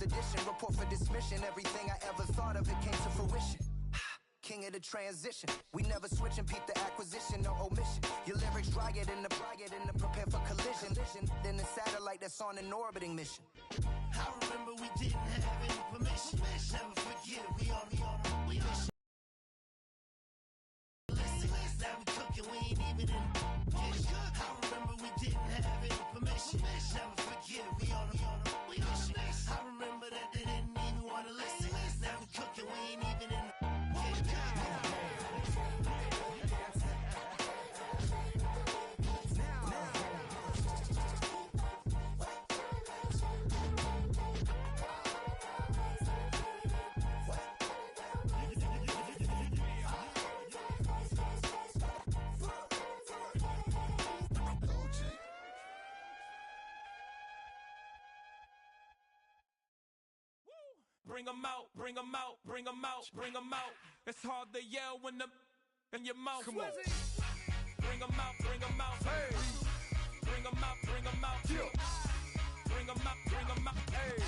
edition. Report for dismission. Everything I ever thought of, it came to fruition. King of the transition. We never switch and peep the acquisition, no omission. Your lyrics dry it in the prepare for collision. Then the satellite that's on an orbiting mission. I remember we didn't have any permission. Never forget it, we on we mission. Listen, now we cooking, we ain't even in the kitchen. I remember we didn't have any permission. Never forget it, we on we mission. I remember that they didn't even want to listen. Now we cooking, we ain't even in the Bring 'em out, bring 'em out, bring 'em out, bring 'em out. It's hard to yell when the in your mouth. Come on. Bring 'em out, bring 'em out. Hey. Bring 'em out, bring 'em out. Yeah. Bring 'em out, bring 'em out. Hey.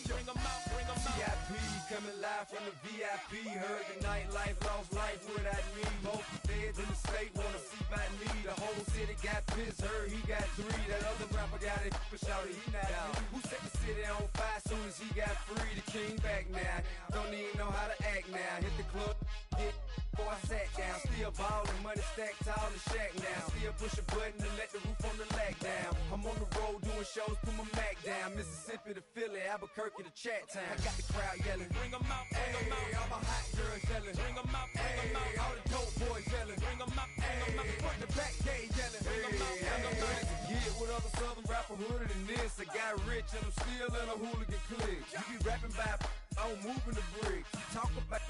Bring 'em out, bring 'em out. VIP coming live from the VIP. Heard the nightlife, lost life without me. Both feds in the state wanna see by me. The whole city got pissed, heard he got 3. That other rapper got it, but shouted he not out. Who set the city on fire soon as he got free? The king back now, don't even know how to act now. Hit the club, hit before I sat down. Still ballin', money stacked tall in the shack now. Still push a button to let the roof on the lag down. I'm on the road doing shows, put my Mac down. Mississippi to Philly, Albuquerque to Chat Town. I got the crowd yelling, bring 'em out, bring 'em out. All my hot girls yelling, bring 'em out, bring 'em out. All the dope boys yelling, bring 'em out, bring 'em out. Front the back gate yelling, bring 'em out, bring 'em out. Get with other southern rapper hooded than this. I got rich and I'm still in a hooligan clique. You be rapping by I'm moving the bricks. You talk about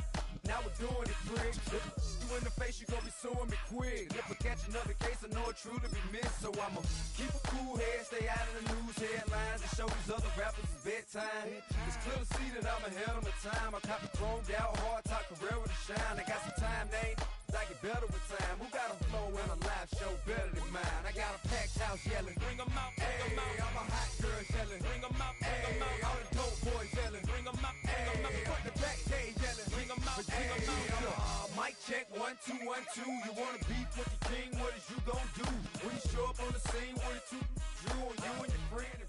now we're doing it, prick. You in the face, you gon' be suing me quick. If I catch another case, I know it truly be missed. So I'ma keep a cool head, stay out of the news headlines, and show these other rappers it's bedtime. It's clear to see that I'm ahead of my time. I copy chromed out, hard talk, career with a shine. I got some time, they ain't I get better with time. Who got a flow and a live show better than mine? I got a packed house yelling, bring 'em out, bring 'em out. All my hot girls yelling, bring 'em out, bring 'em out. All the dope boys yelling, bring 'em out, bring 'em out. Front the back gate yelling, bring 'em out, bring 'em out. Mic check 1 2 1 2. You wanna beef with the king? What is you gon' do when you show up on the scene? What is you drew on you and your friend?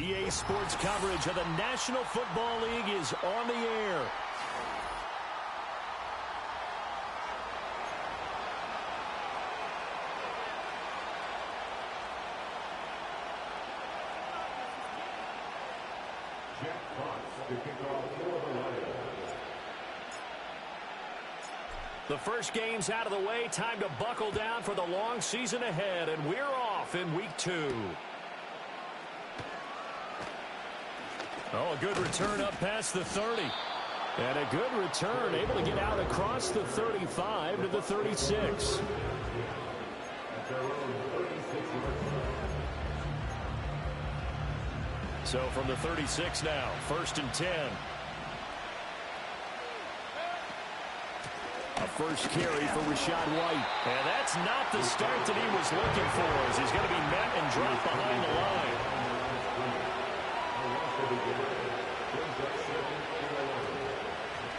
EA Sports coverage of the National Football League is on the air. The first game's out of the way. Time to buckle down for the long season ahead, and we're off in week 2. Oh, a good return up past the 30. And a good return, able to get out across the 35 to the 36. So from the 36 now, 1st and 10. A first carry for Rachaad White. And that's not the start that he was looking for, as he's going to be met and dropped behind the line.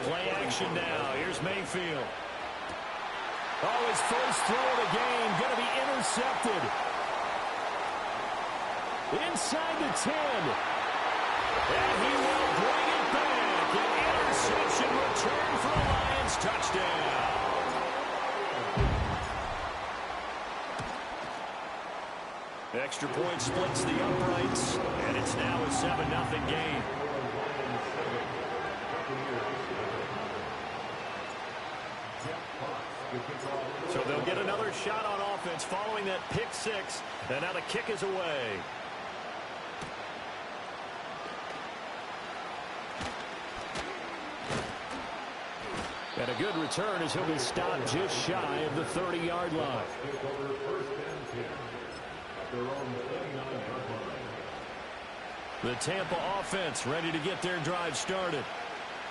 Play action now. Here's Mayfield. Oh, his first throw of the game going to be intercepted. Inside the 10. And he will bring it back. An interception return for a Lions touchdown. Extra point splits the uprights, and it's now a 7-0 game. So they'll get another shot on offense following that pick 6, and now the kick is away. And a good return as he'll be stopped just shy of the 30-yard line. The Tampa offense ready to get their drive started.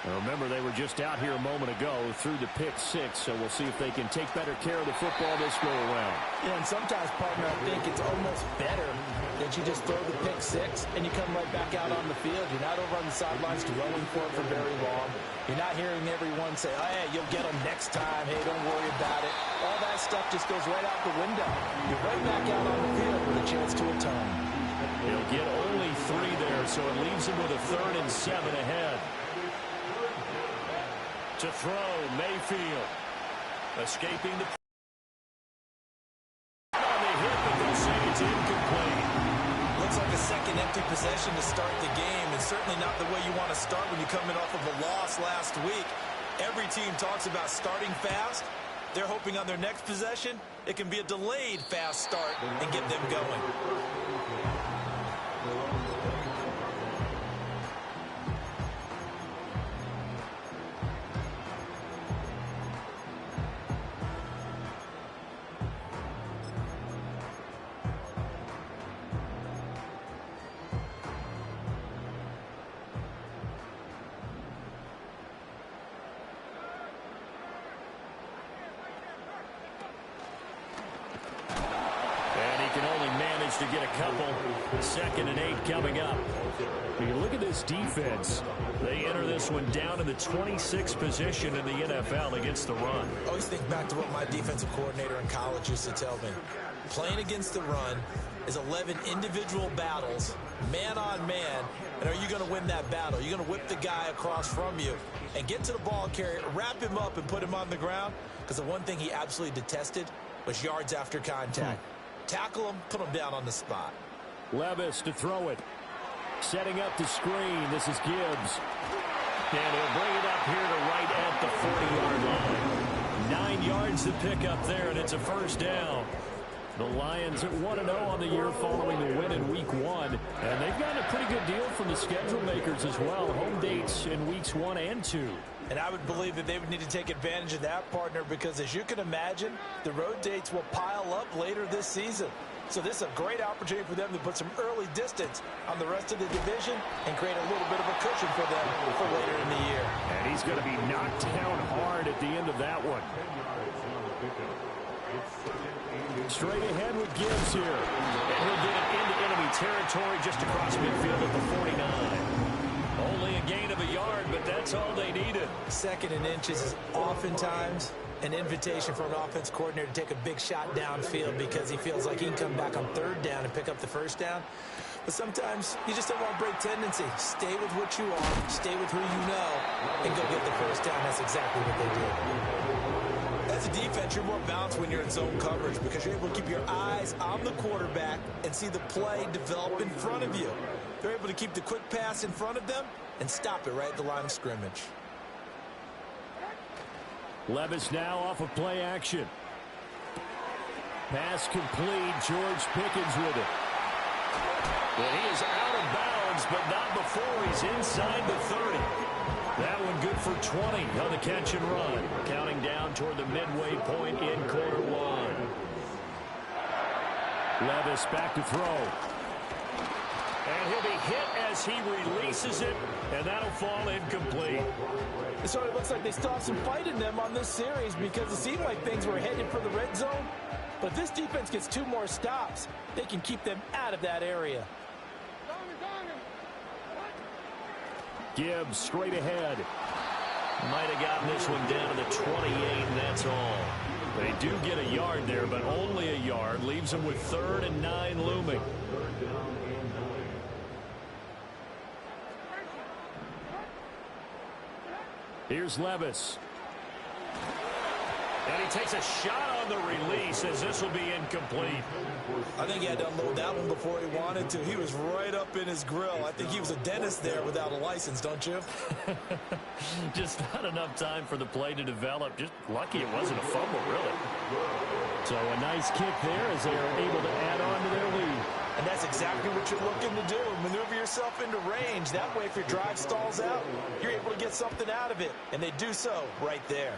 Remember, they were just out here a moment ago through the pick six, so we'll see if they can take better care of the football this go-around. Yeah, and sometimes, partner, I think it's almost better that you just throw the pick six and you come right back out on the field. You're not over on the sidelines dwelling for it for very long. You're not hearing everyone say, oh, hey, you'll get them next time. Hey, don't worry about it. All that stuff just goes right out the window. You're right back out on the field with a chance to atone. He'll get only 3 there, so it leaves him with a 3rd and 7 ahead. To throw, Mayfield. Escaping the... On the hit, but they'll say it's incomplete. Looks like a second empty possession to start the game, and certainly not the way you want to start when you're coming off of a loss last week. Every team talks about starting fast. They're hoping on their next possession, it can be a delayed fast start and get them going. To get a couple. 2nd and 8 coming up. When you look at this defense, they enter this one down in the 26th position in the NFL against the run. I always think back to what my defensive coordinator in college used to tell me. Playing against the run is 11 individual battles, man on man, and are you going to win that battle? You're going to whip the guy across from you and get to the ball carrier, wrap him up, and put him on the ground, because the one thing he absolutely detested was yards after contact. Tackle him, put him down on the spot. Levis to throw it. Setting up the screen. This is Gibbs. And he'll bring it up here to right at the 40-yard line. 9 yards to pick up there, and it's a 1st down. The Lions at 1-0 on the year following the win in Week 1. And they've gotten a pretty good deal from the schedule makers as well. Home dates in Weeks 1 and 2. And I would believe that they would need to take advantage of that, partner, because as you can imagine, the road dates will pile up later this season. So this is a great opportunity for them to put some early distance on the rest of the division and create a little bit of a cushion for them for later in the year. And he's going to be knocked down hard at the end of that one. Straight ahead with Gibbs here. And he'll get it into enemy territory just across midfield at the 49. Only a gain of a yard, but that's all they needed. 2nd and inches is oftentimes an invitation for an offense coordinator to take a big shot downfield because he feels like he can come back on 3rd down and pick up the 1st down. But sometimes you just don't want to break tendency. Stay with what you are, stay with who you know, and go get the 1st down. That's exactly what they did. As a defense, you're more balanced when you're in zone coverage because you're able to keep your eyes on the quarterback and see the play develop in front of you. They're able to keep the quick pass in front of them and stop it right at the line of scrimmage. Levis now off of play action. Pass complete. George Pickens with it. And he is out of bounds, but not before he's inside the 30. That one good for 20 on the catch and run. Counting down toward the midway point in quarter 1. Levis back to throw. And he'll be hit as he releases it, and that'll fall incomplete. So it looks like they still have some fight in them on this series because it seemed like things were headed for the red zone. But if this defense gets 2 more stops, they can keep them out of that area. Gibbs straight ahead. Might have gotten this one down to the 28, and that's all. They do get a yard there, but only a yard. Leaves them with 3rd and 9 looming. Here's Levis. And he takes a shot on the release as this will be incomplete. I think he had to unload that one before he wanted to. He was right up in his grill. I think he was a dentist there without a license, don't you? Just not enough time for the play to develop. Just lucky it wasn't a fumble, really. So a nice kick there as they are able to add on to their lead. And that's exactly what you're looking to do. Maneuver yourself into range. That way, if your drive stalls out, you're able to get something out of it. And they do so right there.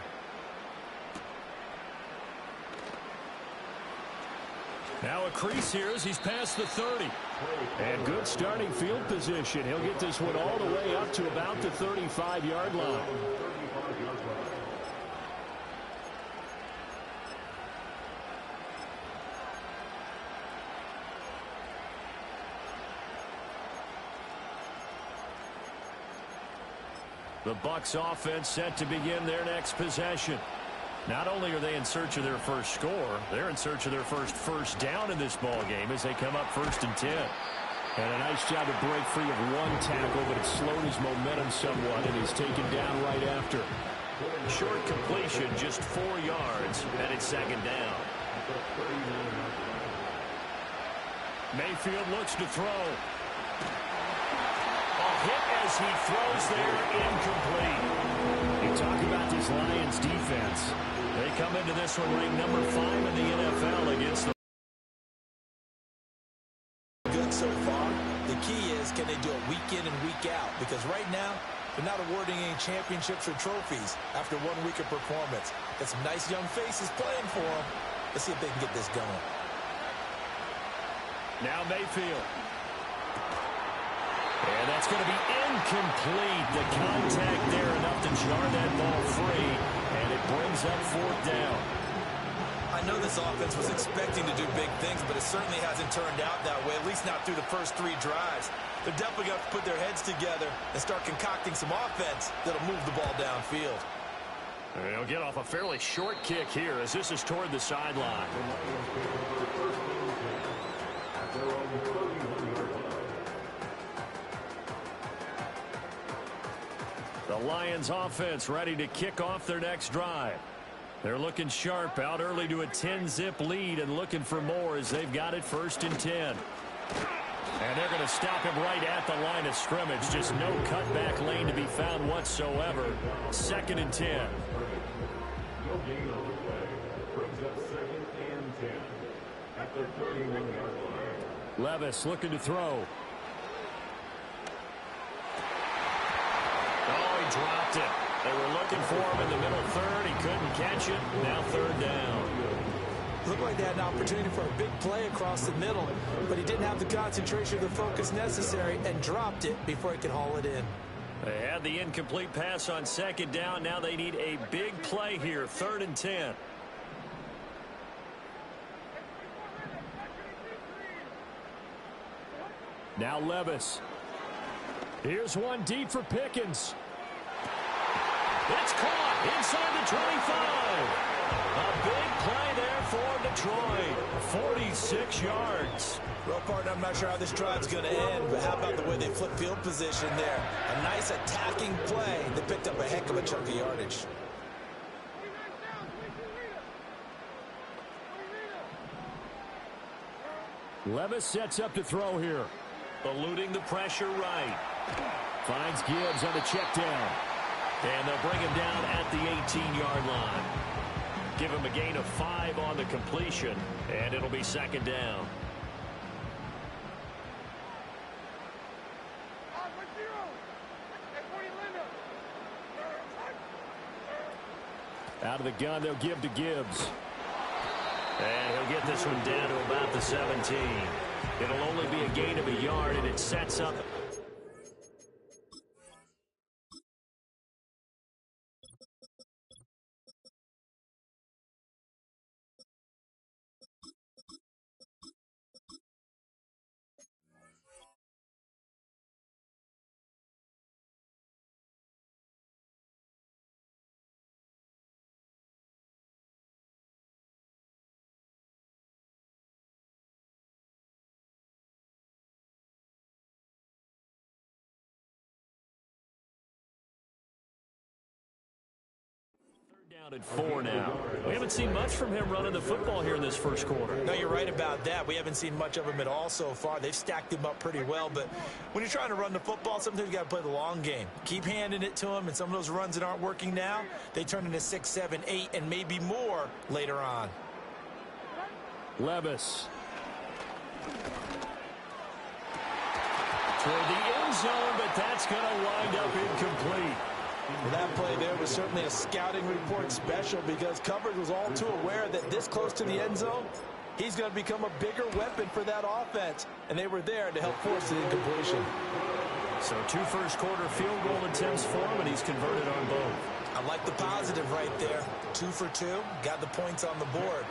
Now a crease here as he's past the 30. And good starting field position. He'll get this one all the way up to about the 35-yard line. The Bucs offense set to begin their next possession. Not only are they in search of their first score, they're in search of their first down in this ball game as they come up 1st and 10. And a nice job to break free of one tackle, but it slowed his momentum somewhat, and he's taken down right after. Short completion, just 4 yards, and it's 2nd down. Mayfield looks to throw. A hit as he throws there, incomplete. You talk about this Lions defense. They come into this one ranked number 5 in the NFL against the good so far. The key is, can they do it week in and week out? Because right now, they're not awarding any championships or trophies after 1 week of performance. Got some nice young faces playing for them. Let's see if they can get this going. Now Mayfield. And that's going to be incomplete. The contact there enough to jar that ball free, and it brings up 4th down. I know this offense was expecting to do big things, but it certainly hasn't turned out that way, at least not through the first 3 drives. They're definitely going to have to put their heads together and start concocting some offense that'll move the ball downfield. They'll get off a fairly short kick here as this is toward the sideline. The Lions offense ready to kick off their next drive. They're looking sharp, out early to a 10-zip lead and looking for more as they've got it 1st and 10. And they're going to stop him right at the line of scrimmage. Just no cutback lane to be found whatsoever. 2nd and 10. Levis looking to throw. Dropped it. They were looking for him in the middle 3rd. He couldn't catch it. Now 3rd down. Looked like they had an opportunity for a big play across the middle, but he didn't have the concentration or the focus necessary and dropped it before he could haul it in. They had the incomplete pass on 2nd down. Now they need a big play here. 3rd and 10. Now Levis. Here's one deep for Pickens. It's caught inside the 25. A big play there for Detroit. 46 yards. Well, partner, I'm not sure how this drive's going to end, but how about the way they flip field position there? A nice attacking play that picked up a heck of a chunk of yardage. Levis sets up to throw here. Eluding the pressure right. Finds Gibbs on the check down. And they'll bring him down at the 18-yard line. Give him a gain of 5 on the completion, and it'll be 2nd down. Out of the gun, they'll give to Gibbs. And he'll get this one down to about the 17. It'll only be a gain of a yard, and it sets up. Down at 4 now. We haven't seen much from him running the football here in this first quarter. No, you're right about that. We haven't seen much of him at all so far. They've stacked him up pretty well, but when you're trying to run the football, sometimes you got to play the long game. Keep handing it to him, and some of those runs that aren't working now, they turn into 6, 7, 8, and maybe more later on. Levis. Toward the end zone, but that's going to wind up incomplete. Well, that play there was certainly a scouting report special because coverage was all too aware that this close to the end zone, he's going to become a bigger weapon for that offense. And they were there to help force the incompletion. So 2 first-quarter field goal attempts for him, and he's converted on both. I like the positive right there. 2 for 2, got the points on the board.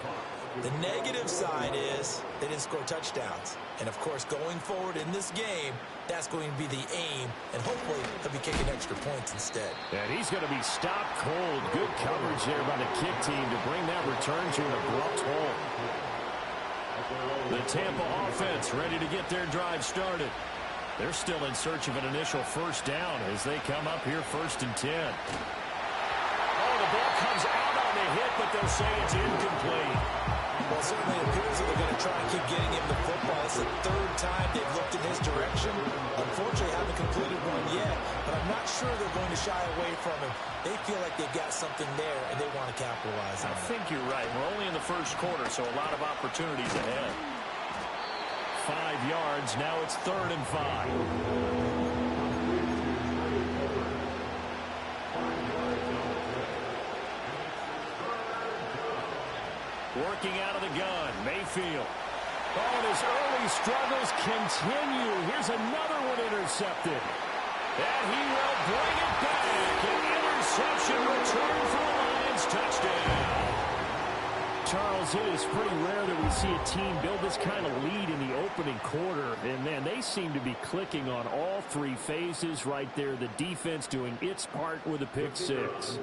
The negative side is they didn't score touchdowns. And, of course, going forward in this game, that's going to be the aim. And hopefully he'll be kicking extra points instead. And he's going to be stopped cold. Good coverage there by the kick team to bring that return to an abrupt halt. The Tampa offense ready to get their drive started. They're still in search of an initial first down as they come up here 1st and 10. Oh, the ball comes out on the hit, but they'll say it's incomplete. Well, it certainly appears that they're going to try and keep getting him the football. It's the 3rd time they've looked in his direction. Unfortunately, haven't completed one yet, but I'm not sure they're going to shy away from him. They feel like they've got something there, and they want to capitalize on it. I think you're right. We're only in the first quarter, so a lot of opportunities ahead. 5 yards. Now it's 3rd and 5. Working out of the gun, Mayfield. Oh, and his early struggles continue. Here's another one intercepted. And he will bring it back. An interception return for the Lions touchdown. Charles, it is pretty rare that we see a team build this kind of lead in the opening quarter. And, man, they seem to be clicking on all 3 phases right there. The defense doing its part with a pick 6.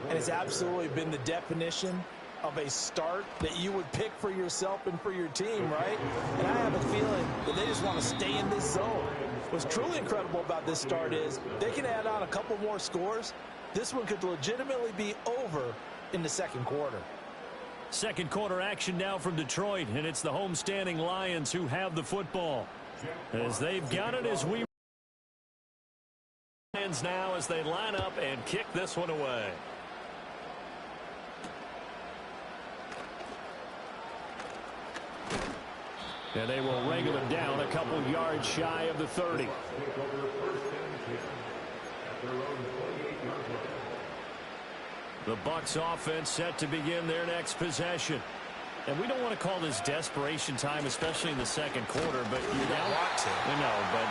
And it's absolutely been the definition of a start that you would pick for yourself and for your team, right? And I have a feeling that they just want to stay in this zone. What's truly incredible about this start is they can add on a couple more scores. This one could legitimately be over in the 2nd quarter. Second quarter action now from Detroit, and it's the homestanding Lions who have the football. As they've got it as we Lions now as they line up and kick this one away. And they will wrangle it down a couple yards shy of the 30. The Bucs offense set to begin their next possession. And we don't want to call this desperation time, especially in the 2nd quarter, but you're down. No, but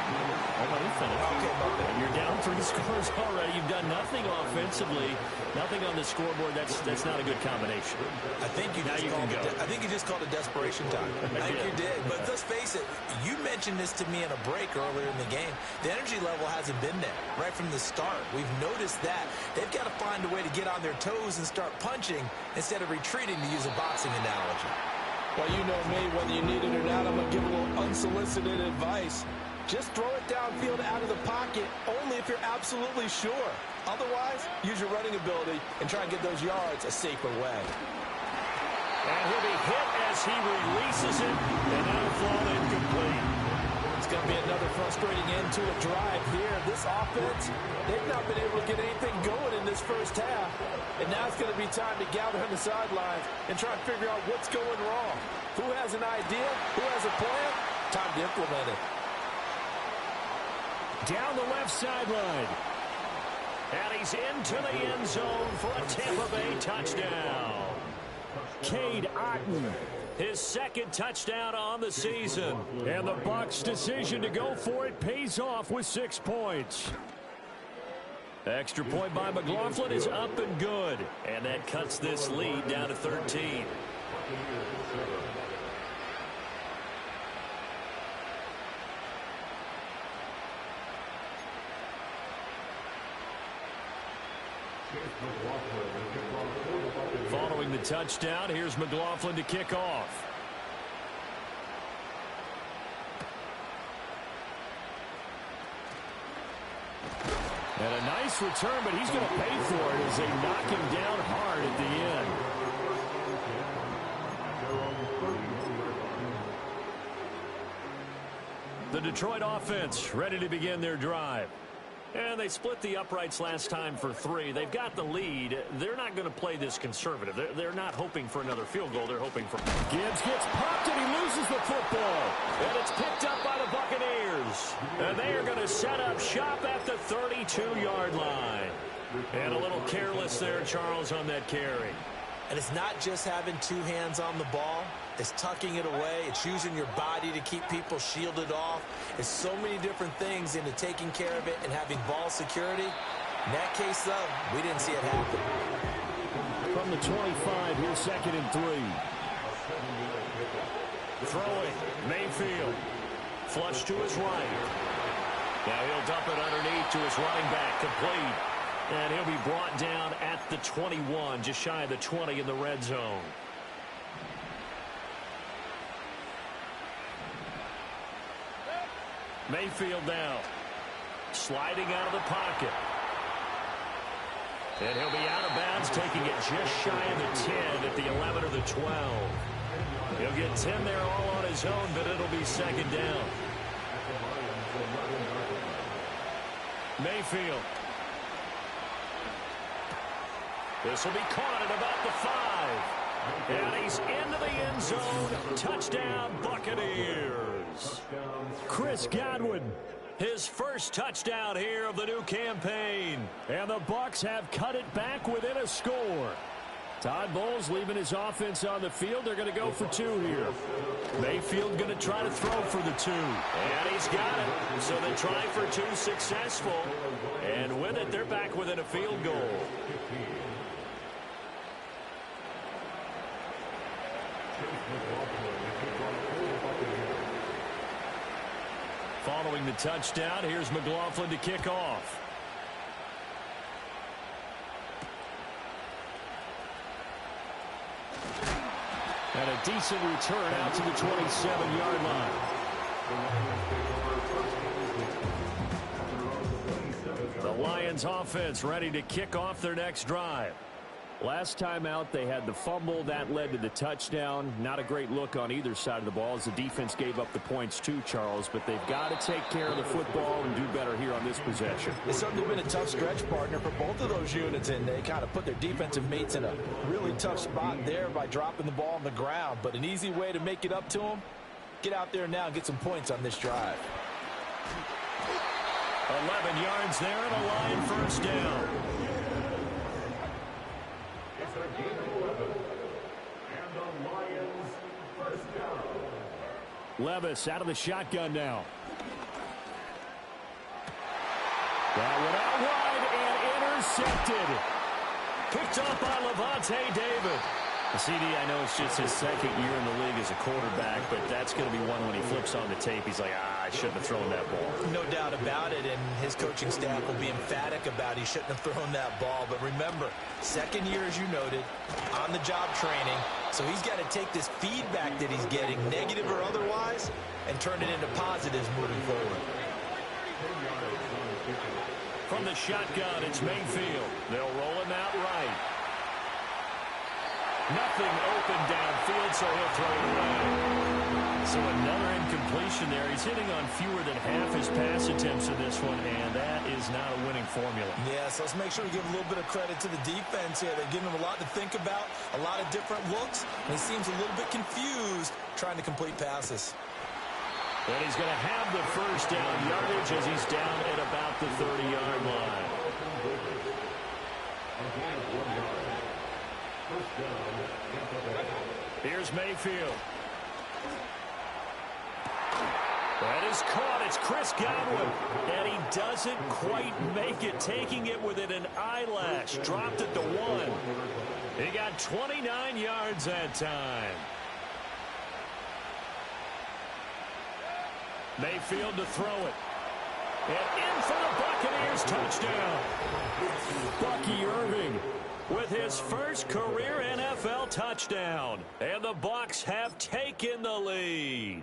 let me finish. Okay, you're down 3 scores already. You've done nothing offensively, nothing on the scoreboard. That's not a good combination. I think you just called it desperation time. I think you did. But let's face it, you mentioned this to me in a break earlier in the game. The energy level hasn't been there right from the start. We've noticed that. They've got to find a way to get on their toes and start punching instead of retreating, to use a boxing analogy. Well, you know me, whether you need it or not, I'm going to give a little unsolicited advice. Just throw it downfield out of the pocket only if you're absolutely sure. Otherwise, use your running ability and try and get those yards a safer way. And he'll be hit as he releases it, and that'll fall incomplete. It's going to be another frustrating end to a drive here. This offense, they've not been able to get anything going in this first half. And now it's going to be time to gather on the sidelines and try and figure out what's going wrong. Who has an idea? Who has a plan? Time to implement it. Down the left sideline. And he's into the end zone for a Tampa Bay touchdown. Cade Otton, his 2nd touchdown on the season. And the Bucs' decision to go for it pays off with 6 points. Extra point by McLaughlin is up and good. And that cuts this lead down to 13. Following the touchdown, here's McLaughlin to kick off. And a nice return, but he's going to pay for it as they knock him down hard at the end. The Detroit offense ready to begin their drive. And they split the uprights last time for 3. They've got the lead. They're not going to play this conservative. They're not hoping for another field goal. They're hoping for... Gibbs gets popped and he loses the football. And it's picked up by the Buccaneers. And they are going to set up shop at the 32-yard line. And a little careless there, Charles, on that carry. And it's not just having two hands on the ball. It's tucking it away. It's using your body to keep people shielded off. It's so many different things into taking care of it and having ball security. In that case, though, we didn't see it happen. From the 25, here's 2nd and 3. Throwing, Mayfield. Flush to his right. Now he'll dump it underneath to his running back, complete. And he'll be brought down at the 21, just shy of the 20 in the red zone. Mayfield now, sliding out of the pocket. And he'll be out of bounds, taking it just shy of the 10 at the 11 or the 12. He'll get 10 there all on his own, but it'll be 2nd down. Mayfield. This will be caught at about the 5. And he's into the end zone. Touchdown, Buccaneers. Chris Godwin, his first touchdown here of the new campaign. And the Bucs have cut it back within a score. Todd Bowles leaving his offense on the field. They're going to go for 2 here. Mayfield going to try to throw for the 2. And he's got it. So they try for 2 successful. And with it, they're back within a field goal. Following the touchdown, here's McLaughlin to kick off. And a decent return out to the 27-yard line. The Lions offense ready to kick off their next drive. Last time out, they had the fumble. That led to the touchdown. Not a great look on either side of the ball as the defense gave up the points too, Charles. But they've got to take care of the football and do better here on this possession. It's certainly been a tough stretch, partner, for both of those units, and they kind of put their defensive mates in a really tough spot there by dropping the ball on the ground. But an easy way to make it up to them, get out there now and get some points on this drive. 11 yards there and a Lion first down. Levis out of the shotgun now. That went out wide and intercepted. Picked up by Levante David. CD, I know it's just his 2nd year in the league as a quarterback, but that's going to be one when he flips on the tape. He's like, I shouldn't have thrown that ball. No doubt about it, and his coaching staff will be emphatic about he shouldn't have thrown that ball. But remember, 2nd year, as you noted, on-the-job training. So he's got to take this feedback that he's getting, negative or otherwise, and turn it into positives moving forward. From the shotgun, it's Mayfield. They'll roll him out right. Nothing open downfield, so he'll throw it away. So another incompletion there. He's hitting on fewer than half his pass attempts in this one, and that is not a winning formula. Yeah, so let's make sure we give a little bit of credit to the defense here. They're giving him a lot to think about, a lot of different looks, and he seems a little bit confused trying to complete passes. And he's going to have the first down yardage as he's down at about the 30-yard line. Here's Mayfield. That is caught. It's Chris Godwin. And he doesn't quite make it, taking it within an eyelash. Dropped it to 1. He got 29 yards that time. Mayfield to throw it. And in for the Buccaneers touchdown. Bucky Irving with his first career NFL touchdown. And the Bucs have taken the lead.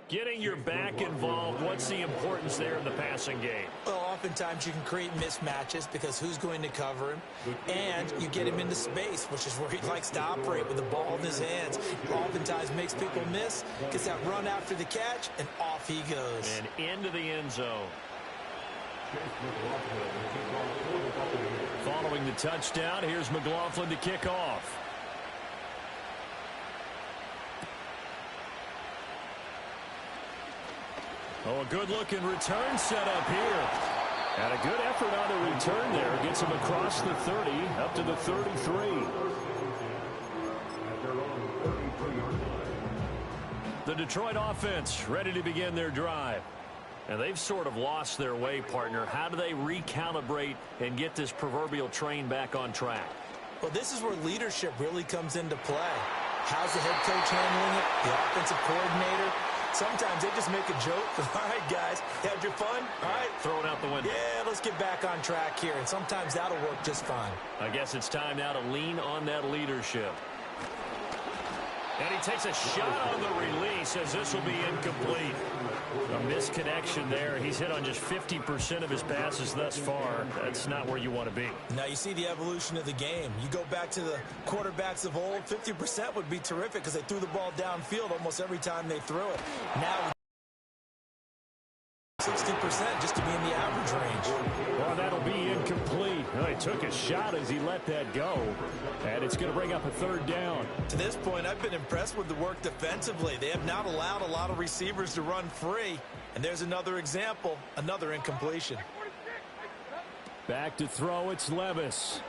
Getting your back involved, what's the importance there in the passing game? Well, oftentimes you can create mismatches because who's going to cover him, and you get him into space, which is where he likes to operate with the ball in his hands. Oftentimes makes people miss, gets that run after the catch, and off he goes. And into the end zone. Following the touchdown, here's McLaughlin to kick off. Oh, a good-looking return set up here. And a good effort on the return there. Gets him across the 30, up to the 33. The Detroit offense ready to begin their drive. And they've sort of lost their way, partner. How do they recalibrate and get this proverbial train back on track? Well, this is where leadership really comes into play. How's the head coach handling it? The offensive coordinator? Sometimes they just make a joke. All right, guys, had your fun? All right. Throw it out the window. Yeah, let's get back on track here. And sometimes that'll work just fine. I guess it's time now to lean on that leadership. And he takes a shot on the release as this will be incomplete. A misconnection there. He's hit on just 50% of his passes thus far. That's not where you want to be. Now you see the evolution of the game. You go back to the quarterbacks of old, 50% would be terrific because they threw the ball downfield almost every time they threw it. Now 60% just to be in the average range. Well, that'll be incomplete. Well, he took a shot as he let that go. And it's going to bring up a third down. To this point, I've been impressed with the work defensively. They have not allowed a lot of receivers to run free. And there's another example, another incompletion. Back to throw, it's Levis.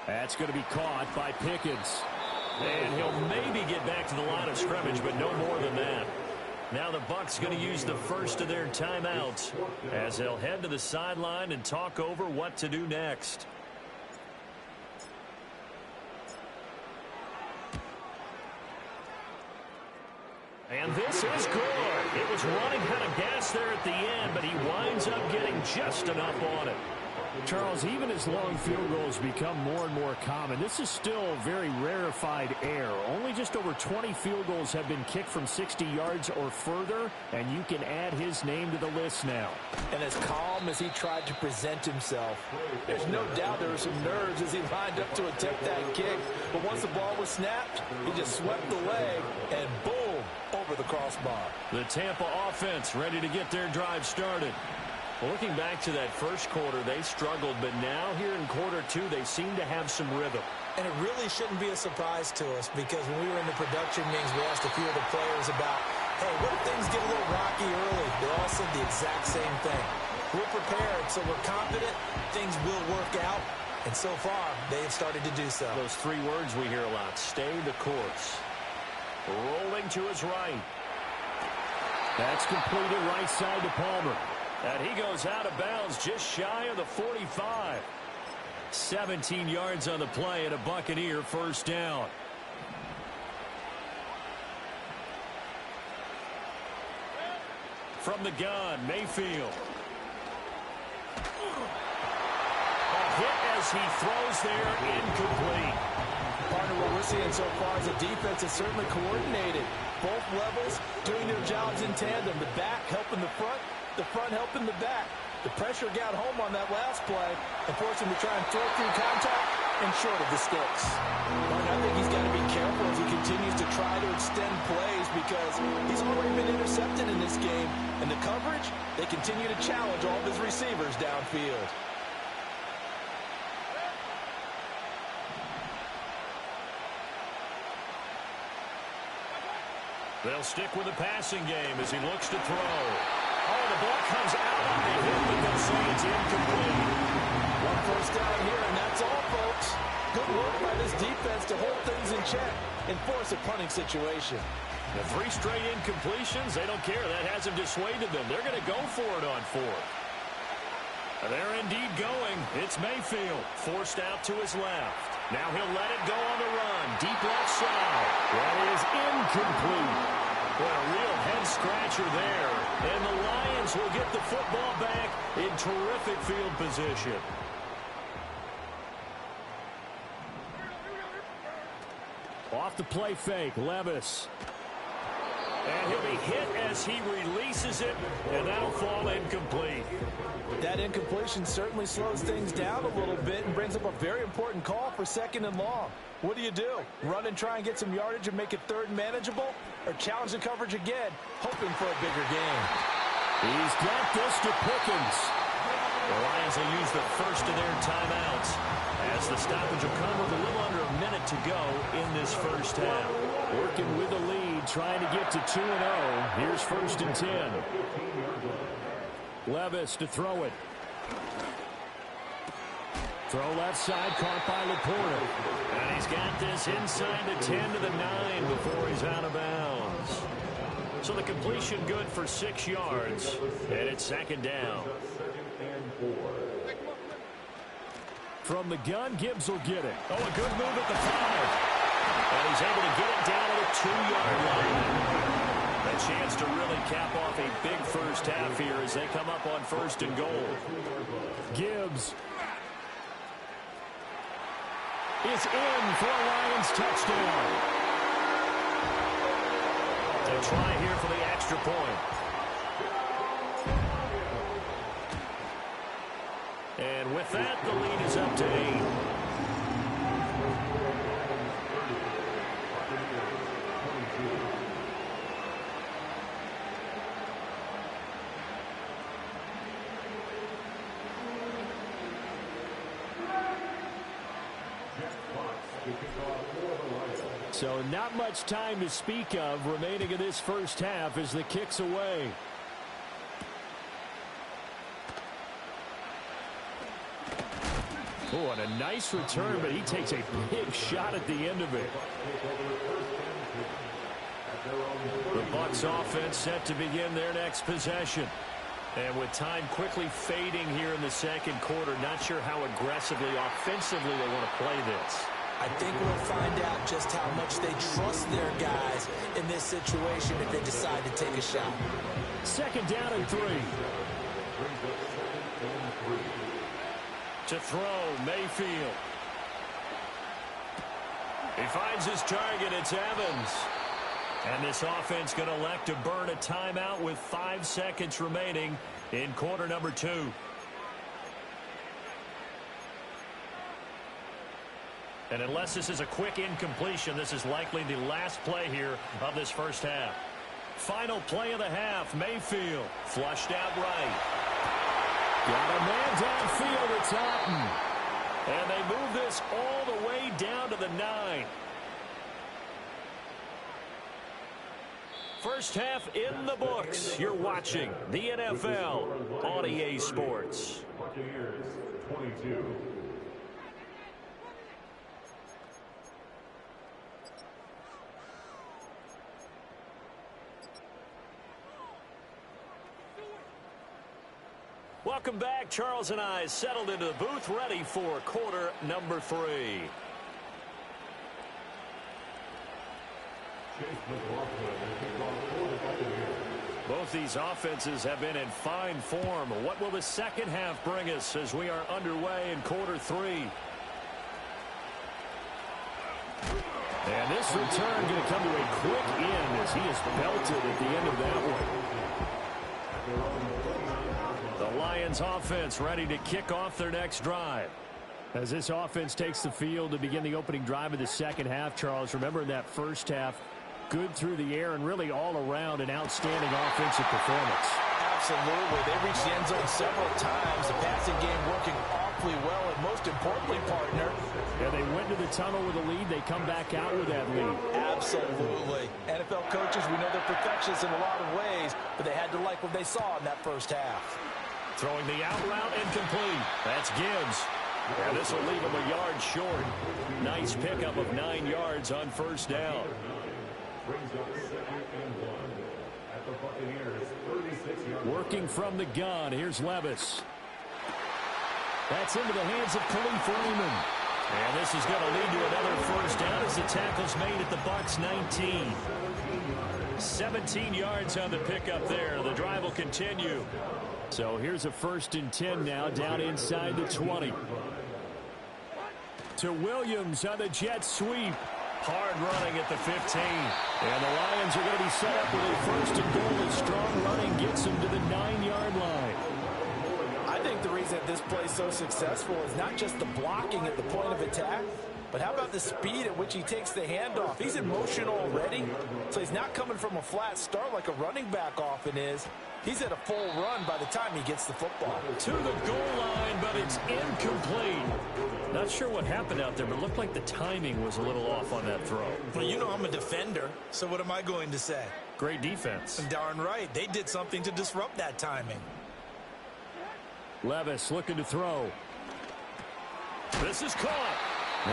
That's going to be caught by Pickens. And he'll maybe get back to the line of scrimmage, but no more than that. Now the Bucs going to use the first of their timeouts as they'll head to the sideline and talk over what to do next. And this is good. It was running kind of gas there at the end, but he winds up getting just enough on it. Charles, even as long field goals become more and more common, this is still very rarefied air. Only just over 20 field goals have been kicked from 60 yards or further, and you can add his name to the list now. And as calm as he tried to present himself, there's no doubt there were some nerves as he lined up to attempt that kick. But once the ball was snapped, he just swept the leg, and boom, over the crossbar. The Tampa offense ready to get their drive started. Looking back to that first quarter, they struggled, but now here in quarter two, they seem to have some rhythm. And it really shouldn't be a surprise to us because when we were in the production meetings, we asked a few of the players about, hey, what if things get a little rocky early? They all said the exact same thing. We're prepared, so we're confident things will work out. And so far, they have started to do so. Those three words we hear a lot, stay the course. Rolling to his right. That's completed right side to Palmer. And he goes out of bounds just shy of the 45. 17 yards on the play and a Buccaneer first down. From the gun, Mayfield. A hit as he throws there, incomplete. Partner, what we're seeing so far is the defense is certainly coordinated. Both levels doing their jobs in tandem. The back helping the front helping the back. The pressure got home on that last play and forced him to try and throw through contact and short of the sticks. But I think he's got to be careful as he continues to try to extend plays because he's already been intercepted in this game. And the coverage, they continue to challenge all of his receivers downfield. They'll stick with the passing game as he looks to throw. Oh, the ball comes out on the hit, but they'll say it's incomplete. One first down here, and that's all, folks. Good work by this defense to hold things in check and force a punting situation. The three straight incompletions, they don't care. That hasn't dissuaded them. They're going to go for it on fourth. They're indeed going. It's Mayfield, forced out to his left. Now he'll let it go on the run. Deep left side. That is incomplete. Well, a real head-scratcher there. And the Lions will get the football back in terrific field position. Off the play fake, Levis. And he'll be hit as he releases it, and that'll fall incomplete. That incompletion certainly slows things down a little bit and brings up a very important call for second and long. What do? Run and try and get some yardage and make it third and manageable? Or challenge the coverage again, hoping for a bigger gain? He's got this to Pickens. The Lions will use the first of their timeouts as the stoppage will come with a little under a minute to go in this first half. Working with the lead, trying to get to 2-0. Here's 1st and 10. Levis to throw it. Throw left side, caught by Laporta. And he's got this inside the 10 to the 9 before he's out of bounds. So the completion good for 6 yards, and it's second down. From the gun, Gibbs will get it. Oh, a good move at the 5. And he's able to get it down to the 2-yard line. A chance to really cap off a big first half here as they come up on 1st and goal. Gibbs is in for a Lions touchdown. They try here for the extra point. And with that, the lead is up to 8. So not much time to speak of remaining in this first half as the kick's away. Oh, and a nice return, but he takes a big shot at the end of it. The Bucs offense set to begin their next possession. And with time quickly fading here in the second quarter, not sure how aggressively, offensively they want to play this. I think we'll find out just how much they trust their guys in this situation if they decide to take a shot. Second down and 3. To throw, Mayfield. He finds his target, it's Evans. And this offense going to elect to burn a timeout with 5 seconds remaining in quarter number 2. And unless this is a quick incompletion, this is likely the last play here of this first half. Final play of the half, Mayfield flushed out right. Got a man downfield, it's Otten. And they move this all the way down to the 9. First half in the books. You're watching the NFL on EA Sports. Buccaneers 22. Welcome back. Charles and I settled into the booth, ready for quarter number 3. Both these offenses have been in fine form. What will the second half bring us as we are underway in quarter 3? And this return going to come to a quick end as he is belted at the end of that one. The Lions offense ready to kick off their next drive. As this offense takes the field to begin the opening drive of the second half, Charles, remember in that first half, good through the air and really all around an outstanding offensive performance. Absolutely. They reached the end zone several times. The passing game working awfully well, and most importantly, partner. Yeah, they went to the tunnel with a lead. They come back out with that lead. Absolutely. NFL coaches, we know they're perfectionists in a lot of ways, but they had to like what they saw in that first half. Throwing the out route incomplete. That's Gibbs. And this will leave him a yard short. Nice pickup of 9 yards on first down. Working from the gun. Here's Levis. That's into the hands of Khalif Raymond. And this is going to lead to another first down as the tackle's made at the Bucs 19. 17 yards on the pickup there. The drive will continue. So here's a 1st and 10 now down inside the 20. To Williams on the jet sweep. Hard running at the 15. And the Lions are going to be set up with a 1st and goal. As strong running gets them to the 9-yard line. I think the reason that this play is so successful is not just the blocking at the point of attack, but how about the speed at which he takes the handoff? He's in motion already, so he's not coming from a flat start like a running back often is. He's at a full run by the time he gets the football. To the goal line, but it's incomplete. Not sure what happened out there, but it looked like the timing was a little off on that throw. Well, you know I'm a defender, so what am I going to say? Great defense. Darn right. They did something to disrupt that timing. Levis looking to throw. This is caught.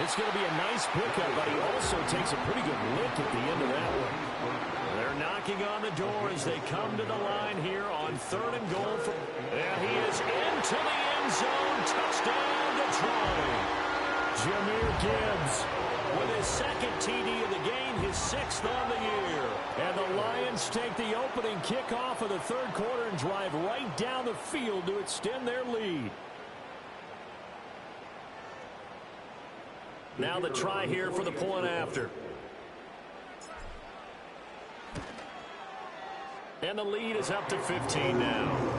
It's going to be a nice pickup, but he also takes a pretty good lick at the end of that one. They're knocking on the door as they come to the line here on 3rd and goal. And he is into the end zone. Touchdown, Detroit. Jahmyr Gibbs with his 2nd TD of the game, his 6th on the year. And the Lions take the opening kickoff of the 3rd quarter and drive right down the field to extend their lead. Now the try here for the point after. And the lead is up to 15 now.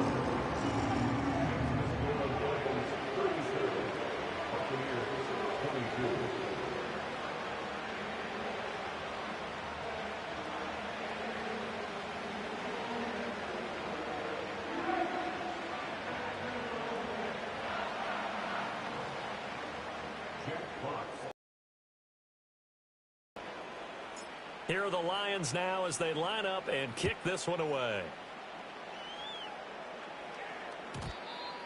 Here are the Lions now as they line up and kick this one away.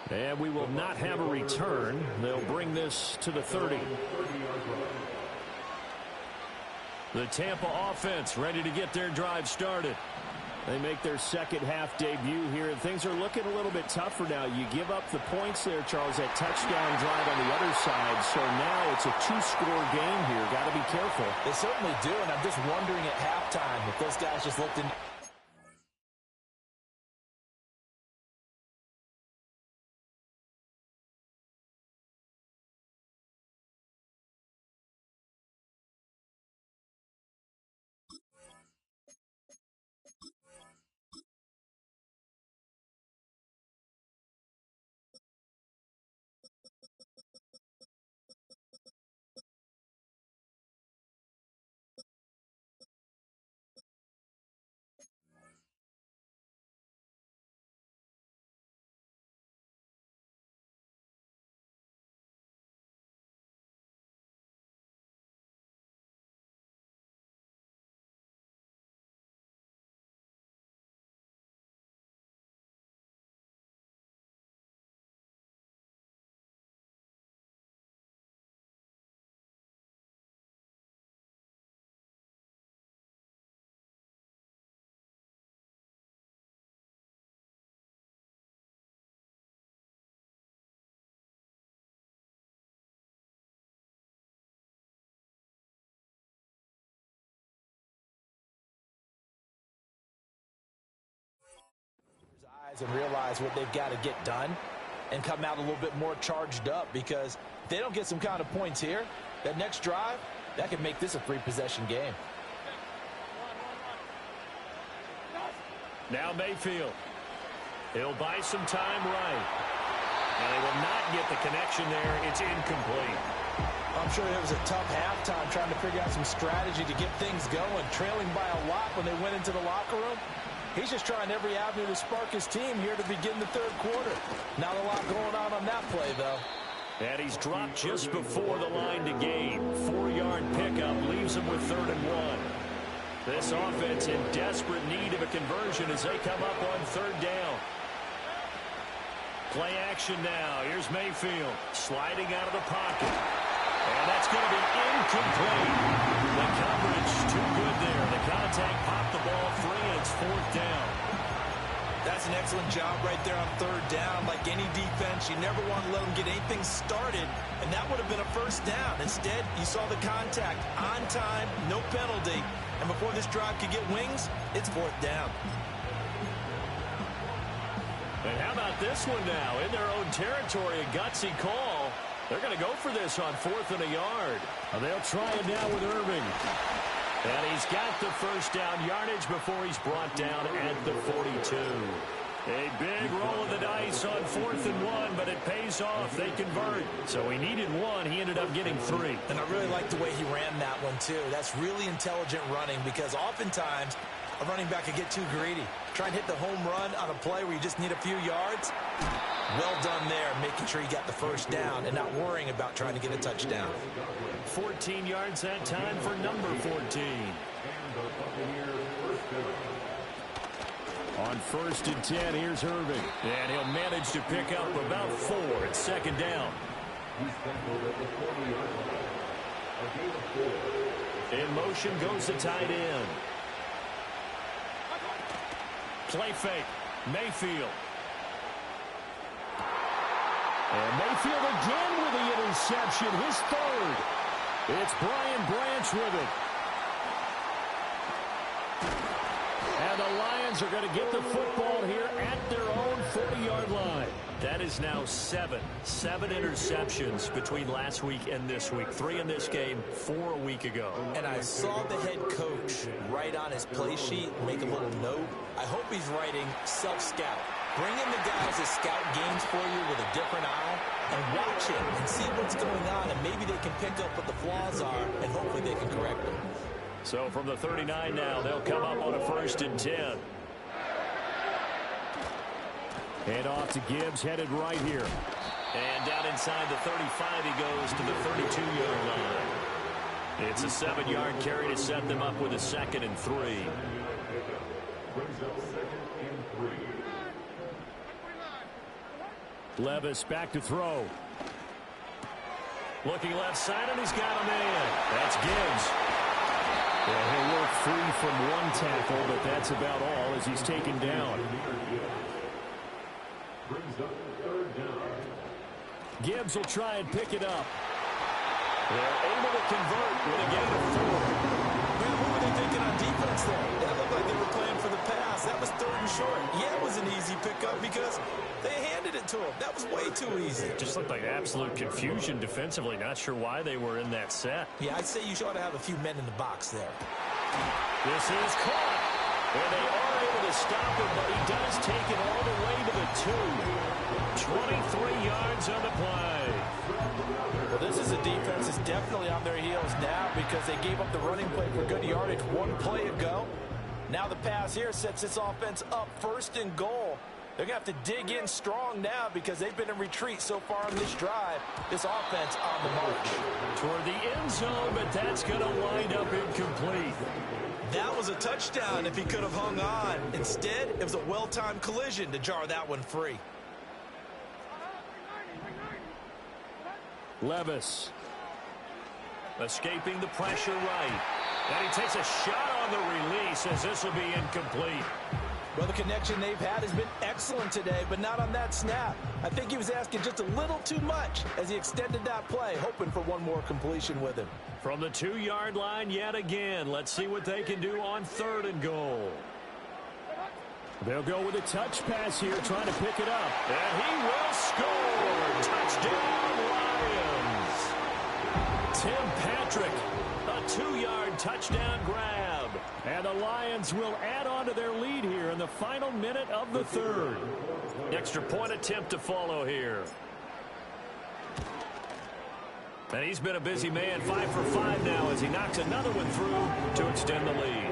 And we will not have a return. They'll bring this to the 30. The Tampa offense ready to get their drive started. They make their 2nd half debut here, and things are looking a little bit tougher now. You give up the points there, Charles, that touchdown drive on the other side. So now it's a 2-score game here. Got to be careful. They certainly do, and I'm just wondering at halftime if those guys just looked in. And realize what they've got to get done and come out a little bit more charged up, because if they don't get some kind of points here, that next drive, that could make this a 3-possession game. Now Mayfield. He'll buy some time right. And they will not get the connection there. It's incomplete. I'm sure it was a tough halftime trying to figure out some strategy to get things going, trailing by a lot when they went into the locker room. He's just trying every avenue to spark his team here to begin the 3rd quarter. Not a lot going on that play, though. And he's dropped just before the line to gain. 4-yard pickup leaves him with 3rd and 1. This offense in desperate need of a conversion as they come up on 3rd down. Play action now. Here's Mayfield sliding out of the pocket. And that's going to be incomplete. The coverage too good there. The contact popped the ball free, and it's 4th down. That's an excellent job right there on 3rd down. Like any defense, you never want to let them get anything started, and that would have been a 1st down. Instead, you saw the contact on time, no penalty, and before this drive could get wings, it's 4th down. And how about this one now? In their own territory, a gutsy call. They're going to go for this on 4th and a yard. They'll try it now with Irving. And he's got the 1st down yardage before he's brought down at the 42. A big roll of the dice on 4th and 1, but it pays off. They convert. So he needed 1. He ended up getting 3. And I really like the way he ran that one, too. That's really intelligent running, because oftentimes a running back could get too greedy. Try and hit the home run on a play where you just need a few yards. Well done there, making sure you got the 1st down and not worrying about trying to get a touchdown. 14 yards that time for number 14. On 1st and 10, here's Irving. And he'll manage to pick up about 4 at 2nd down. He's tackled at the 40-yard line. A gain of 4. In motion goes the tight end. Play fake. Mayfield. And Mayfield again with the interception, his third. It's Brian Branch with it. And the Lions are going to get the football here at their own 40-yard line. That is now seven interceptions between last week and this week. 3 in this game, 4 a week ago. And I saw the head coach write on his play sheet, make a little note. I hope he's writing self-scout. Bring in the guys that scout games for you with a different eye and watch it and see what's going on, and maybe they can pick up what the flaws are, and hopefully they can correct them. So from the 39 now, they'll come up on a 1st and 10. Hand off to Gibbs, headed right here. And down inside the 35, he goes to the 32-yard line. It's a 7-yard carry to set them up with a 2nd and 3. Brings up 2nd and 3. Levis back to throw. Looking left side, and he's got a man. That's Gibbs. Yeah, he'll work free from one tackle, but that's about all as he's taken down. Brings up 3rd down. Gibbs will try and pick it up. They're able to convert with a gain of 4. Man, what were they thinking on defense there? That looked like they were playing for the pass. That was 3rd and short. Yeah, it was an easy pickup because they handed it to him. That was way too easy. Just looked like absolute confusion defensively. Not sure why they were in that set. Yeah, I'd say you ought to have a few men in the box there. This is caught. And they are able to stop him, but he does take it all the way to the 2. 23 yards on the play. Well, this is a defense that's definitely on their heels now because they gave up the running play for good yardage 1 play ago. Now the pass here sets this offense up 1st and goal. They're going to have to dig in strong now because they've been in retreat so far on this drive. This offense on the march. Toward the end zone, but that's going to wind up incomplete. That was a touchdown if he could have hung on. Instead, it was a well-timed collision to jar that one free. Levis. Escaping the pressure right. And he takes a shot on the release as this will be incomplete. Well, the connection they've had has been excellent today, but not on that snap. I think he was asking just a little too much as he extended that play, hoping for one more completion with him. From the 2-yard line yet again. Let's see what they can do on 3rd and goal. They'll go with a touch pass here, trying to pick it up. And he will score. Touchdown, Lions. Tim Patrick, a 2-yard touchdown grab. And the Lions will add on to their lead here in the final minute of the 3rd. Extra point attempt to follow here. And he's been a busy man, 5 for 5 now as he knocks another one through to extend the lead.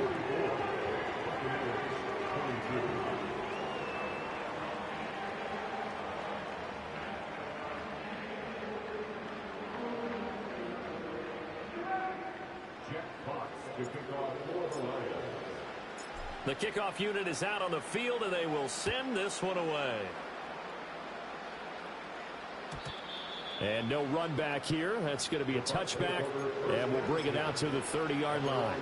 The kickoff unit is out on the field, and they will send this one away. And no run back here. That's going to be a touchback, and we'll bring it out to the 30-yard line.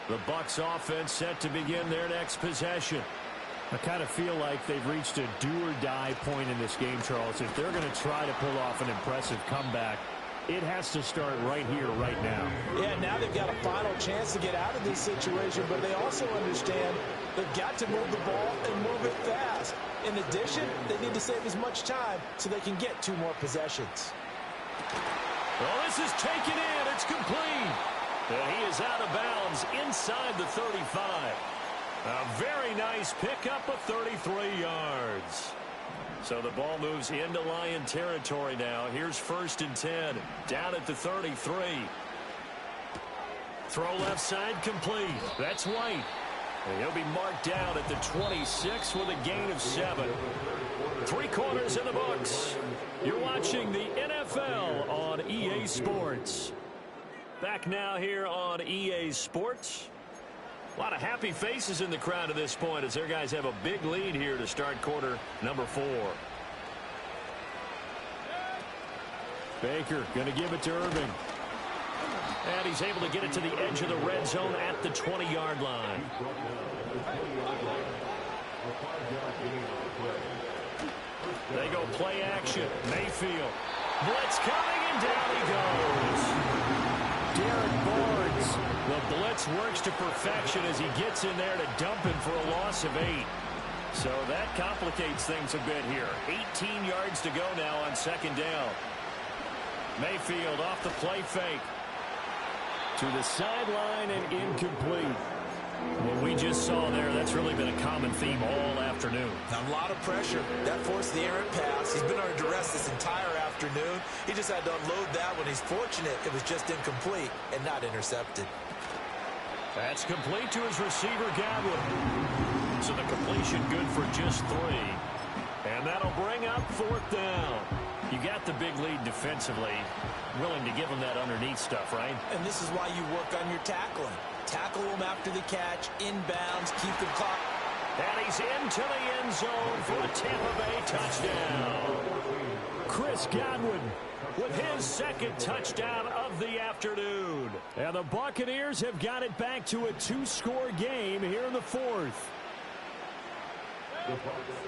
The Bucs offense set to begin their next possession. I kind of feel like they've reached a do-or-die point in this game, Charles. If they're going to try to pull off an impressive comeback, it has to start right here, right now. Yeah, now they've got a final chance to get out of this situation, but they also understand they've got to move the ball and move it fast. In addition, they need to save as much time so they can get 2 more possessions. Well, this is taken in. It's complete. He is out of bounds inside the 35. A very nice pickup of 33 yards. So the ball moves into Lion territory now. Here's 1st and 10. Down at the 33. Throw left side complete. That's White. And he'll be marked down at the 26 with a gain of 7. 3 quarters in the books. You're watching the NFL on EA Sports. Back now here on EA Sports. A lot of happy faces in the crowd at this point as their guys have a big lead here to start quarter number 4. Baker going to give it to Irving. And he's able to get it to the edge of the red zone at the 20-yard line. They go play action. Mayfield. Blitz coming, and down he goes. Derek Barnes. The blitz works to perfection as he gets in there to dump him for a loss of 8. So that complicates things a bit here. 18 yards to go now on second down. Mayfield off the play fake. To the sideline and incomplete. What we just saw there, that's really been a common theme all afternoon. A lot of pressure. That forced the errant pass. He's been under duress this entire afternoon. He just had to unload that one. He's fortunate it was just incomplete and not intercepted. That's complete to his receiver, Godwin. So the completion good for just 3. And that'll bring up 4th down. You got the big lead defensively. Willing to give him that underneath stuff, right? And this is why you work on your tackling. Tackle him after the catch, inbounds, keep the clock. And he's into the end zone for a Tampa Bay touchdown. Chris Godwin with his second touchdown of the afternoon. And the Buccaneers have got it back to a 2-score game here in the 4th.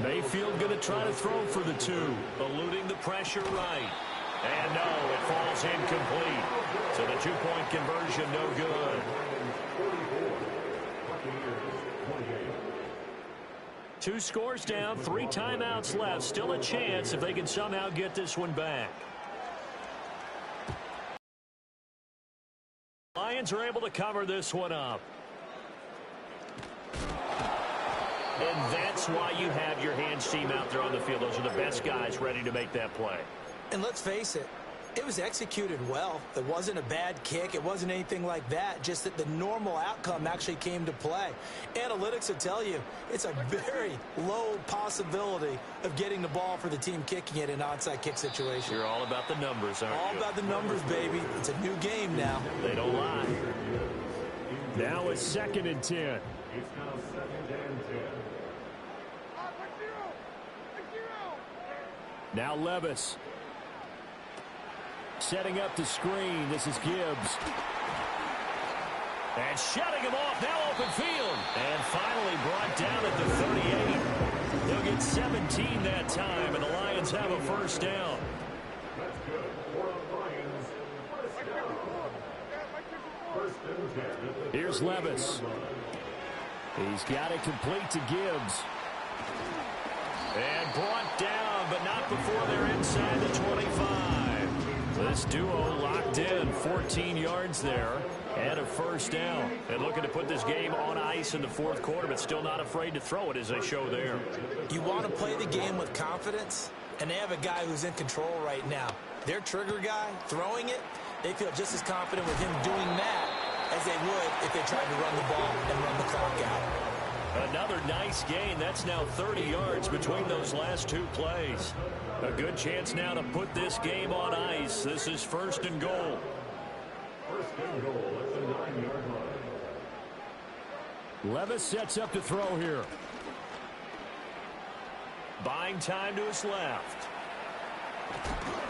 Mayfield going to try to throw for the 2, eluding the pressure right. And no, it falls incomplete. So the 2-point conversion no good. 2 scores down, 3 timeouts left. Still a chance if they can somehow get this one back. Lions are able to cover this one up. And that's why you have your hands team out there on the field. Those are the best guys ready to make that play. And let's face it, it was executed well. It wasn't a bad kick. It wasn't anything like that. Just that the normal outcome actually came to play. Analytics will tell you it's a very low possibility of getting the ball for the team kicking it in an onside kick situation. You're all about the numbers, aren't you? All about the numbers, baby. It's a new game now. They don't lie. Now it's 2nd and 10. It's now 2nd and 10. Now Levis. Setting up the screen. This is Gibbs. And shutting him off. Now open field. And finally brought down at the 38. They'll get 17 that time, and the Lions have a 1st down. That's good for the Lions. 1st and 10. Here's Levis. He's got it complete to Gibbs. And brought down, but not before they're inside the 25. This duo locked in, 14 yards there, and a 1st down. And looking to put this game on ice in the 4th quarter, but still not afraid to throw it as they show there. You want to play the game with confidence, and they have a guy who's in control right now. Their trigger guy, throwing it, they feel just as confident with him doing that as they would if they tried to run the ball and run the clock out. Another nice gain. That's now 30 yards between those last 2 plays. A good chance now to put this game on ice. This is 1st and goal. 1st and goal at the 9-yard line. Levis sets up to throw here. Buying time to his left.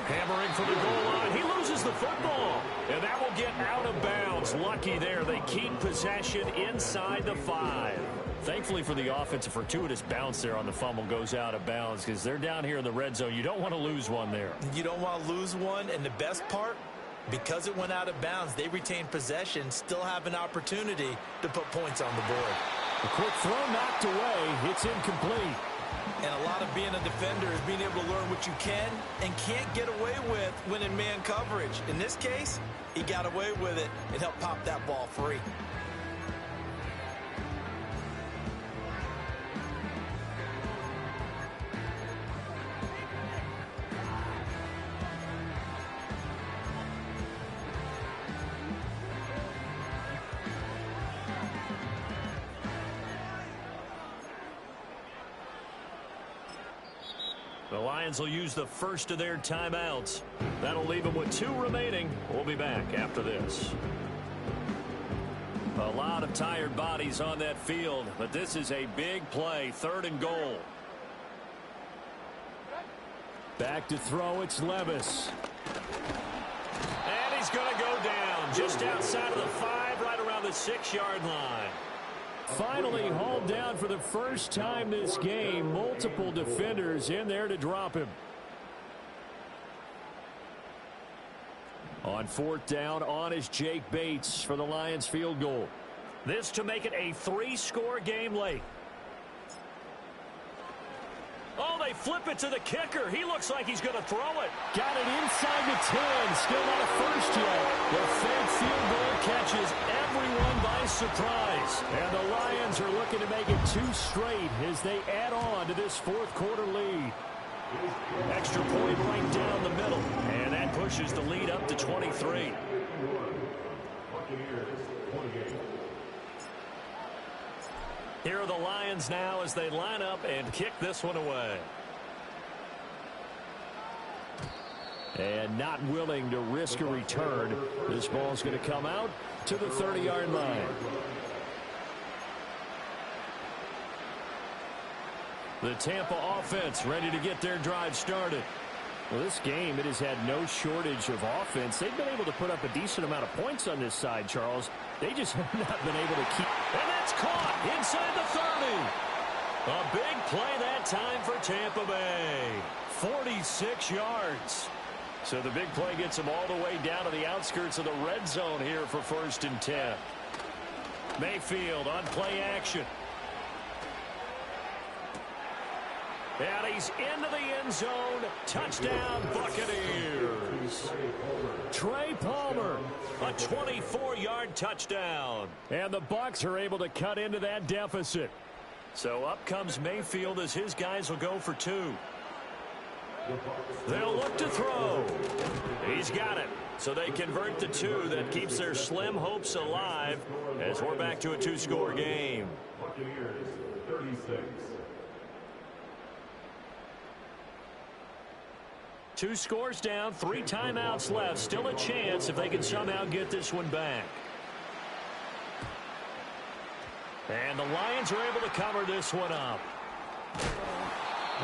Hammering for the goal line. He loses the football. And that will get out of bounds. Lucky there. They keep possession inside the 5. Thankfully for the offense, a fortuitous bounce there on the fumble goes out of bounds because they're down here in the red zone. You don't want to lose one there. You don't want to lose one. And the best part, because it went out of bounds, they retain possession, still have an opportunity to put points on the board. A quick throw knocked away. It's incomplete. And a lot of being a defender is being able to learn what you can and can't get away with when in man coverage. In this case, he got away with it and helped pop that ball free. The Lions will use the first of their timeouts. That'll leave them with 2 remaining. We'll be back after this. A lot of tired bodies on that field, but this is a big play, 3rd and goal. Back to throw, it's Levis. going to go down just outside of the 5, right around the 6-yard line. Finally hauled down for the first time this game. Multiple defenders in there to drop him. On 4th down, on is Jake Bates for the Lions field goal. This to make it a 3-score game late. Oh, they flip it to the kicker. He looks like he's going to throw it. Got it inside the 10. Still not a first yet. The fake field goal catches everyone by surprise. And the Lions are looking to make it 2 straight as they add on to this 4th quarter lead. Extra point right down the middle. And that pushes the lead up to 23. Here are the Lions now as they line up and kick this one away. And not willing to risk a return. This ball's going to come out to the 30-yard line. The Tampa offense ready to get their drive started. Well, this game, it has had no shortage of offense. They've been able to put up a decent amount of points on this side, Charles. They just have not been able to keep. And that's caught inside the 30. A big play that time for Tampa Bay. 46 yards. So the big play gets them all the way down to the outskirts of the red zone here for 1st and 10. Mayfield on play action. And he's into the end zone. Touchdown, Buccaneers. Trey Palmer. A 24-yard touchdown. And the Bucs are able to cut into that deficit. So up comes Mayfield as his guys will go for 2. They'll look to throw. He's got it. So they convert the 2. That keeps their slim hopes alive as we're back to a 2-score game. Buccaneers 36. 2 scores down, 3 timeouts left. Still a chance if they can somehow get this one back. And the Lions are able to cover this one up.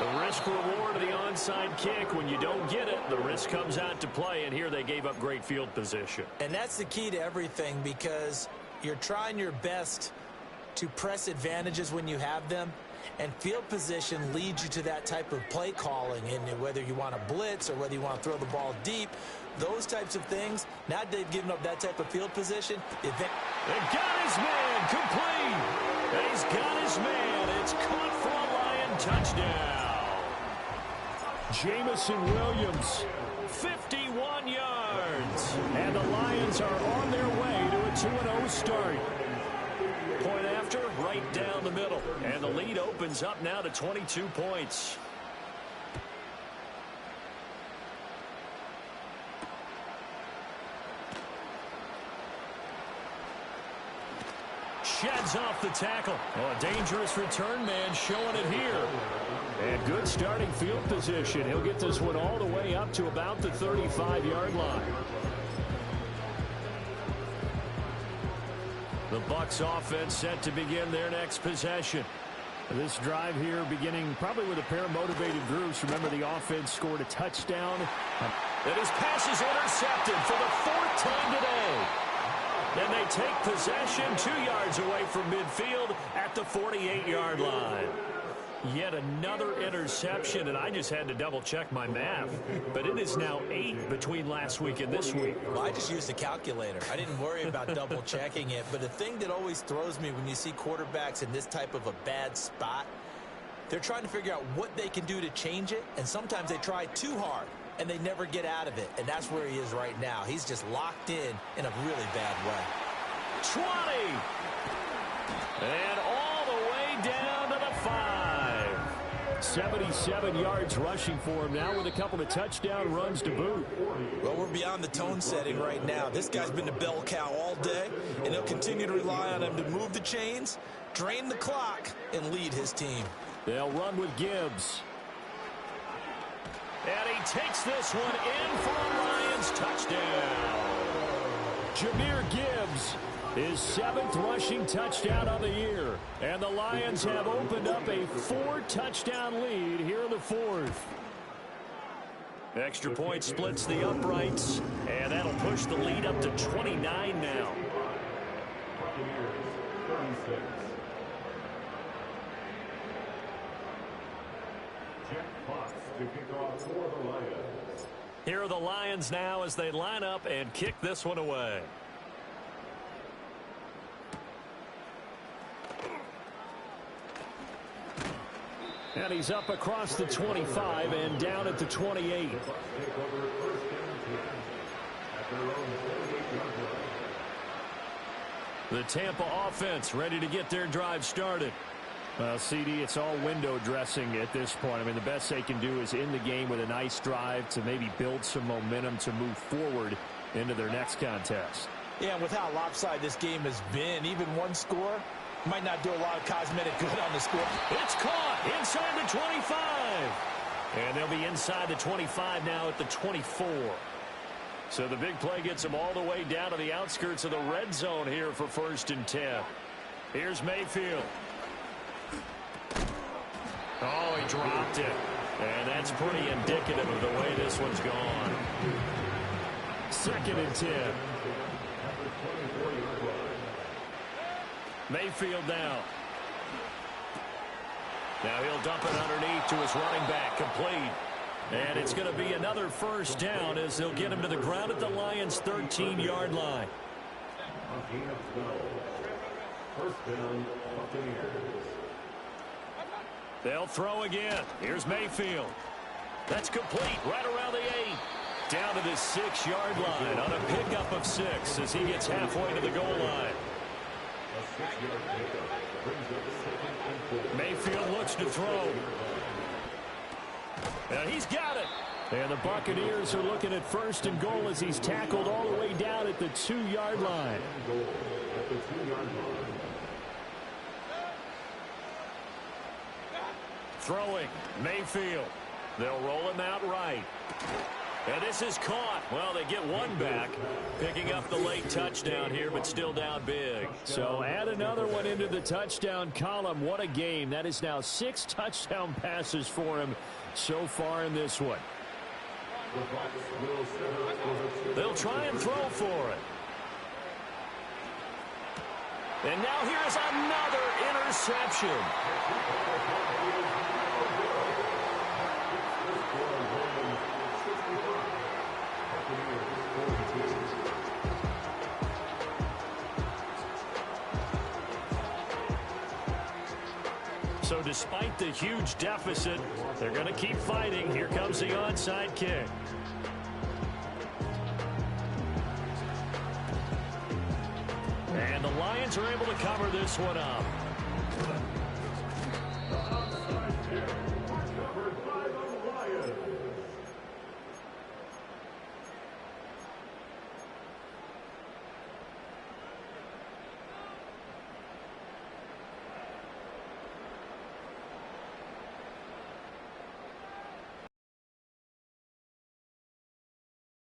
The risk reward of the onside kick. When you don't get it, the risk comes out to play, and here they gave up great field position. And that's the key to everything, because you're trying your best to press advantages when you have them. And field position leads you to that type of play calling, and whether you want to blitz or whether you want to throw the ball deep, those types of things. Now they've given up that type of field position. They've got his man complete. And he's got his man. It's caught for a Lion touchdown. Jamison Williams, 51 yards. And the Lions are on their way to a 2-0 start. Point after, right down the middle. And the lead opens up now to 22 points. Sheds off the tackle. Oh, a dangerous return man showing it here. And good starting field position. He'll get this one all the way up to about the 35-yard line. The Bucs offense set to begin their next possession. This drive here beginning probably with a pair of motivated groups. Remember, the offense scored a touchdown. And his pass is intercepted for the 4th time today. And they take possession 2 yards away from midfield at the 48-yard line. Yet another interception, and I just had to double-check my math. But it is now 8 between last week and this week. Well, I just used a calculator. I didn't worry about double-checking it. But the thing that always throws me when you see quarterbacks in this type of a bad spot, they're trying to figure out what they can do to change it, and sometimes they try too hard, and they never get out of it. And that's where he is right now. He's just locked in a really bad way. 20! And all the way down to the 5. 77 yards rushing for him now with a couple of touchdown runs to boot. Well, we're beyond the tone setting right now. This guy's been a bell cow all day, and he'll continue to rely on him to move the chains, drain the clock, and lead his team. They'll run with Gibbs. And he takes this one in for a Lions touchdown. Jahmyr Gibbs, his 7th rushing touchdown of the year. And the Lions have opened up a 4-touchdown lead here in the 4th. Extra point splits the uprights, and that'll push the lead up to 29 now. Buccaneers, 36. Jack Fox to kick off for the Lions. Here are the Lions now as they line up and kick this one away. And he's up across the 25 and down at the 28. The Tampa offense ready to get their drive started. Well, CD, it's all window dressing at this point. I mean, the best they can do is end the game with a nice drive to maybe build some momentum to move forward into their next contest. Yeah, and with how lopsided this game has been, even one score might not do a lot of cosmetic good on the score. It's caught inside the 25. And they'll be inside the 25 now at the 24. So the big play gets them all the way down to the outskirts of the red zone here for 1st and 10. Here's Mayfield. Oh, he dropped it. And that's pretty indicative of the way this one's gone. 2nd and 10. Mayfield now. Now he'll dump it underneath to his running back, complete. And it's going to be another 1st down as they'll get him to the ground at the Lions' 13-yard line. First down, Buccaneers. They'll throw again. Here's Mayfield. That's complete right around the 8. Down to the 6-yard line on a pickup of 6 as he gets halfway to the goal line. Mayfield looks to throw. And he's got it. And the Buccaneers are looking at 1st and goal as he's tackled all the way down at the 2-yard line. Throwing, Mayfield. They'll roll him out right. And this is caught. Well, they get one back, picking up the late touchdown here, but still down big. So add another one into the touchdown column. What a game. That is now 6 touchdown passes for him so far in this one. They'll try and throw for it. And now here's another interception. So despite the huge deficit, they're going to keep fighting. Here comes the onside kick. And the Lions are able to cover this one up.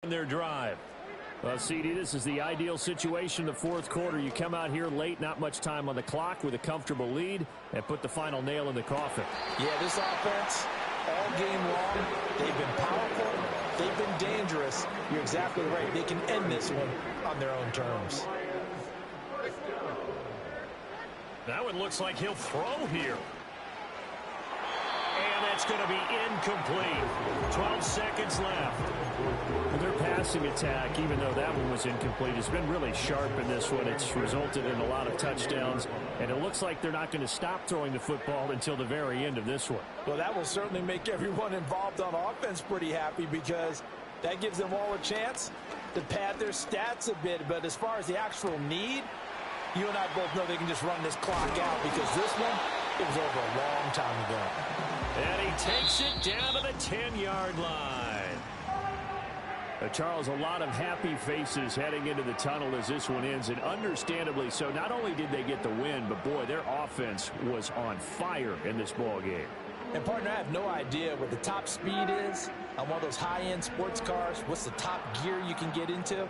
Their drive. Well, CD, this is the ideal situation in the 4th quarter. You come out here late, not much time on the clock with a comfortable lead, and put the final nail in the coffin. Yeah, this offense, all game long, they've been powerful, they've been dangerous. You're exactly right. They can end this one on their own terms. That one looks like he'll throw here. And that's going to be incomplete. 12 seconds left. Their passing attack, even though that one was incomplete, has been really sharp in this one. It's resulted in a lot of touchdowns, and it looks like they're not going to stop throwing the football until the very end of this one. Well, that will certainly make everyone involved on offense pretty happy because that gives them all a chance to pad their stats a bit. But as far as the actual need, you and I both know they can just run this clock out because this one, it was over a long time ago. And he takes it down to the 10-yard line. Charles, a lot of happy faces heading into the tunnel as this one ends, and understandably so. Not only did they get the win, but, boy, their offense was on fire in this ball game. And, partner, I have no idea what the top speed is on one of those high-end sports cars. What's the top gear you can get into?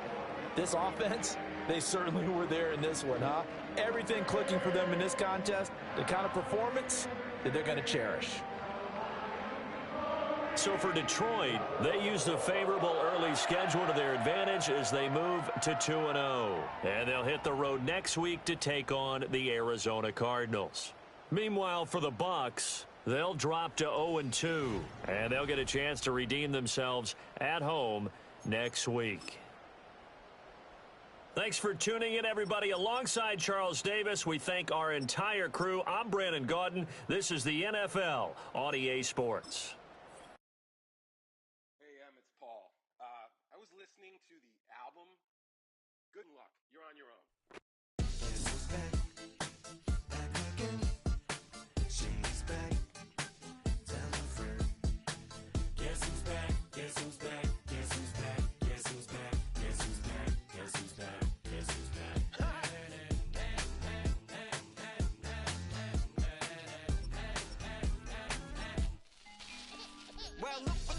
This offense, they certainly were there in this one, huh? Everything clicking for them in this contest, the kind of performance that they're going to cherish. So for Detroit, they used a favorable early schedule to their advantage as they move to 2-0. And they'll hit the road next week to take on the Arizona Cardinals. Meanwhile, for the Bucs, they'll drop to 0-2, and they'll get a chance to redeem themselves at home next week. Thanks for tuning in, everybody. Alongside Charles Davis, we thank our entire crew. I'm Brandon Gaudin. This is the NFL on EA Sports. Hey, it's Paul. I was listening to the album. Good luck. You're on your own. Guess who's back? Back again. She's back. Tell a friend. Guess who's back? Guess who's back? Guess who's back? Guess who's back? Guess who's back? Guess who's back? Guess who's back? Well, look for